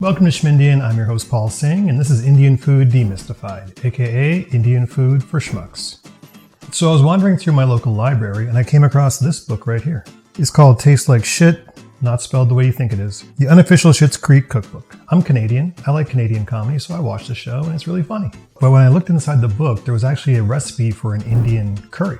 Welcome to Schmindian. I'm your host Paul Singh, and this is Indian Food Demystified, aka Indian Food for Schmucks. So I was wandering through my local library and I came across this book right here. It's called Tastes Like Shit, not spelled the way you think it is. The Unofficial Schitt's Creek Cookbook. I'm Canadian. I like Canadian comedy, so I watched the show and it's really funny. But when I looked inside the book, there was actually a recipe for an Indian curry.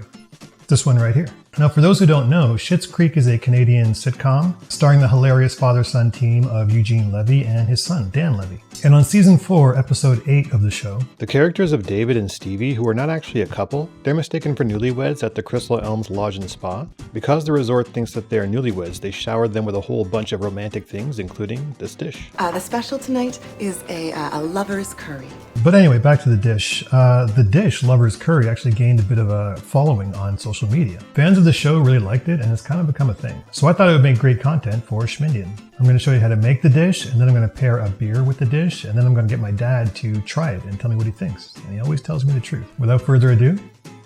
This one right here. Now, for those who don't know, Schitt's Creek is a Canadian sitcom starring the hilarious father-son team of Eugene Levy and his son, Dan Levy. And on season 4, episode 8 of the show, the characters of David and Stevie, who are not actually a couple, they're mistaken for newlyweds at the Crystal Elms Lodge and Spa. Because the resort thinks that they are newlyweds, they showered them with a whole bunch of romantic things, including this dish. The special tonight is a lover's curry. But anyway, back to the dish. The dish, Lover's Curry, actually gained a bit of a following on social media. Fans of the show really liked it, and it's kind of become a thing. So I thought it would make great content for Schmindian. I'm going to show you how to make the dish, and then I'm going to pair a beer with the dish, and then I'm going to get my dad to try it and tell me what he thinks. And he always tells me the truth. Without further ado,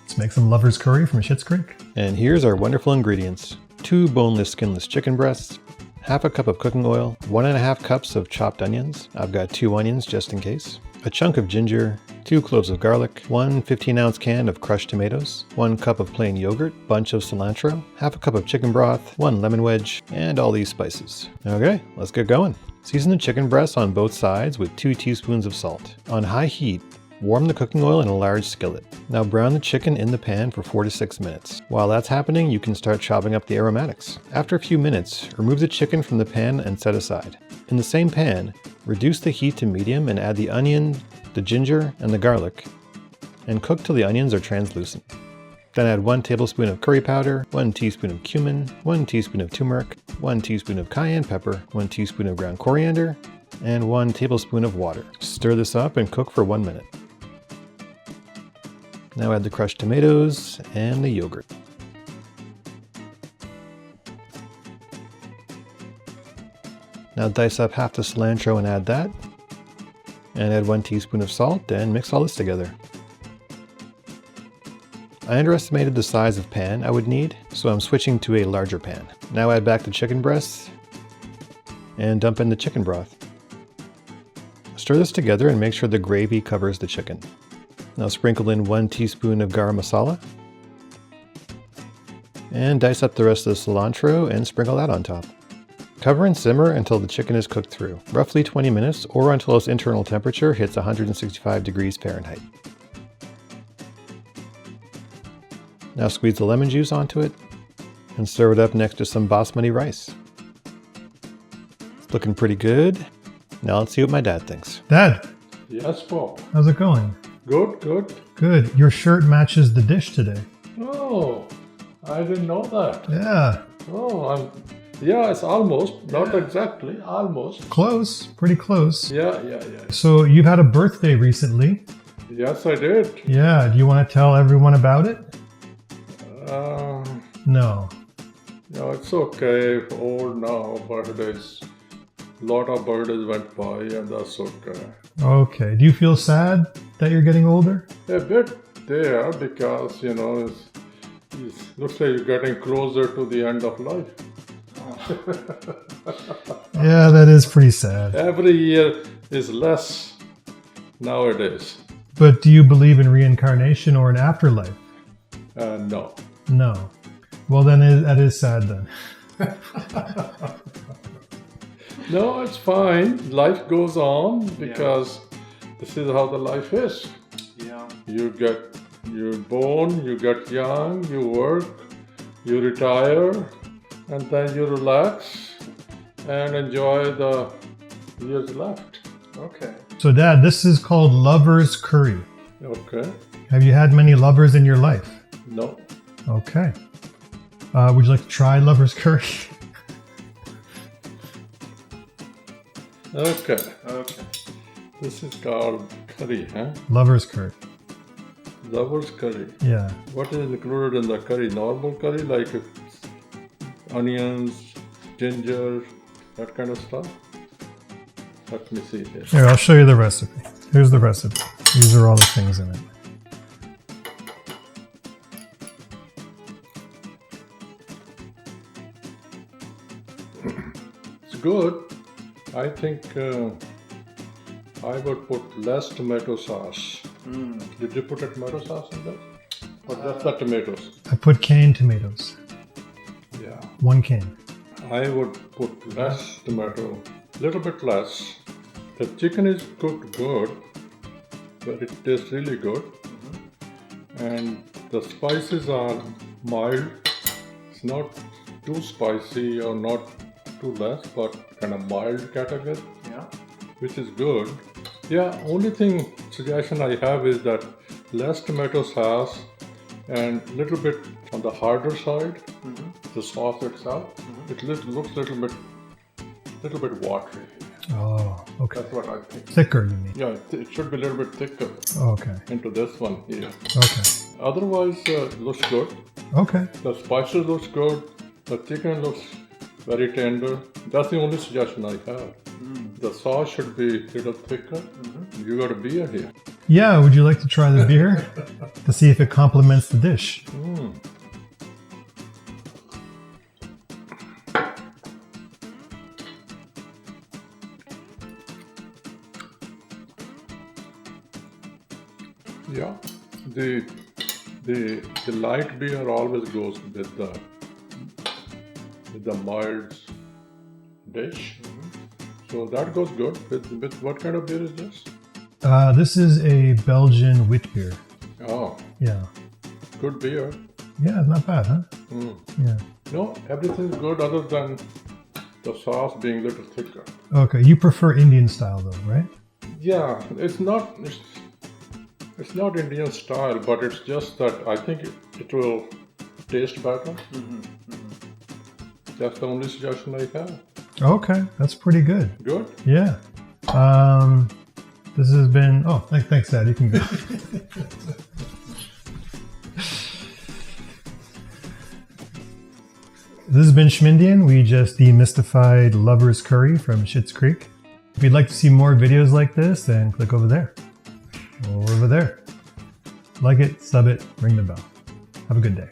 let's make some Lover's Curry from Schitt's Creek. And here's our wonderful ingredients. 2 boneless, skinless chicken breasts, half a cup of cooking oil, 1.5 cups of chopped onions. I've got 2 onions just in case. A chunk of ginger, 2 cloves of garlic, 1 15-ounce can of crushed tomatoes, 1 cup of plain yogurt, bunch of cilantro, half a cup of chicken broth, 1 lemon wedge, and all these spices. Okay, let's get going. Season the chicken breasts on both sides with 2 teaspoons of salt. On high heat, warm the cooking oil in a large skillet. Now brown the chicken in the pan for 4 to 6 minutes. While that's happening, you can start chopping up the aromatics. After a few minutes, remove the chicken from the pan and set aside. In the same pan, reduce the heat to medium and add the onion, the ginger, and the garlic, and cook till the onions are translucent. Then add 1 tablespoon of curry powder, 1 teaspoon of cumin, 1 teaspoon of turmeric, 1 teaspoon of cayenne pepper, 1 teaspoon of ground coriander, and 1 tablespoon of water. Stir this up and cook for 1 minute. Now add the crushed tomatoes and the yogurt. Now dice up half the cilantro and add that. And add 1 teaspoon of salt and mix all this together. I underestimated the size of pan I would need, so I'm switching to a larger pan. Now add back the chicken breasts and dump in the chicken broth. Stir this together and make sure the gravy covers the chicken. Now sprinkle in 1 teaspoon of garam masala and dice up the rest of the cilantro and sprinkle that on top. Cover and simmer until the chicken is cooked through, roughly 20 minutes or until its internal temperature hits 165 degrees Fahrenheit. Now squeeze the lemon juice onto it and serve it up next to some basmati rice. It's looking pretty good. Now let's see what my dad thinks. Dad! Yes, Paul. How's it going? Good, good. Good. Your shirt matches the dish today. Oh, I didn't know that. Yeah. Oh, yeah, it's almost, not exactly, almost. Close. Pretty close. Yeah. So you've had a birthday recently. Yes, I did. Yeah. Do you want to tell everyone about it? No. Yeah, it's okay. Old now, birthdays. Lot of birthdays went by and that's okay. Okay. Do you feel sad that you're getting older? A bit there because, it looks like you're getting closer to the end of life. Yeah, that is pretty sad. Every year is less nowadays. But do you believe in reincarnation or an afterlife? No. No. Well, then that is sad then. No, it's fine. Life goes on because this is how the life is. Yeah. You're born, you get young, you work, you retire, and then you relax and enjoy the years left. Okay. So, Dad, this is called Lover's Curry. Okay. Have you had many lovers in your life? No. Okay. Would you like to try Lover's Curry? Okay. This is called curry, huh? Lover's Curry. Lover's curry. Yeah. What is included in the curry? Normal curry, like onions, ginger, that kind of stuff? Let me see here. Here, I'll show you the recipe. Here's the recipe. These are all the things in it. It's good. I think I would put less tomato sauce. Did you put a tomato sauce in that? Or just the tomatoes? I put canned tomatoes. Yeah. 1 can. I would put less tomato, little bit less. The chicken is cooked good, but it tastes really good. And the spices are mild. It's not too spicy or not too less, but kind of mild category. Yeah. Which is good. Yeah, only suggestion I have is that less tomato sauce and little bit on the harder side, the sauce itself. It looks little bit watery. Oh, okay. That's what I think. Thicker, you mean? Yeah, it should be a little bit thicker Okay. into this one here. Okay. Otherwise, looks good. Okay. The spices looks good. The chicken looks very tender. That's the only suggestion I have. The sauce should be a little thicker. You got a beer here. Yeah, would you like to try the beer to see if it complements the dish? Yeah, the light beer always goes with the mild dish. So that goes good. With what kind of beer is this? This is a Belgian wit beer. Oh, Yeah. good beer. Yeah, not bad, huh? Yeah. No, everything's good other than the sauce being a little thicker. Okay, you prefer Indian style though, right? Yeah, it's not Indian style, but it's just that I think it will taste better. That's the only suggestion I have. Okay, that's pretty good. Good? Yeah. This has been. Oh, thanks, Dad. You can go. This has been Schmindian. We just demystified Lover's Curry from Schitt's Creek. If you'd like to see more videos like this, then click over there. Or over there. Like it, sub it, ring the bell. Have a good day.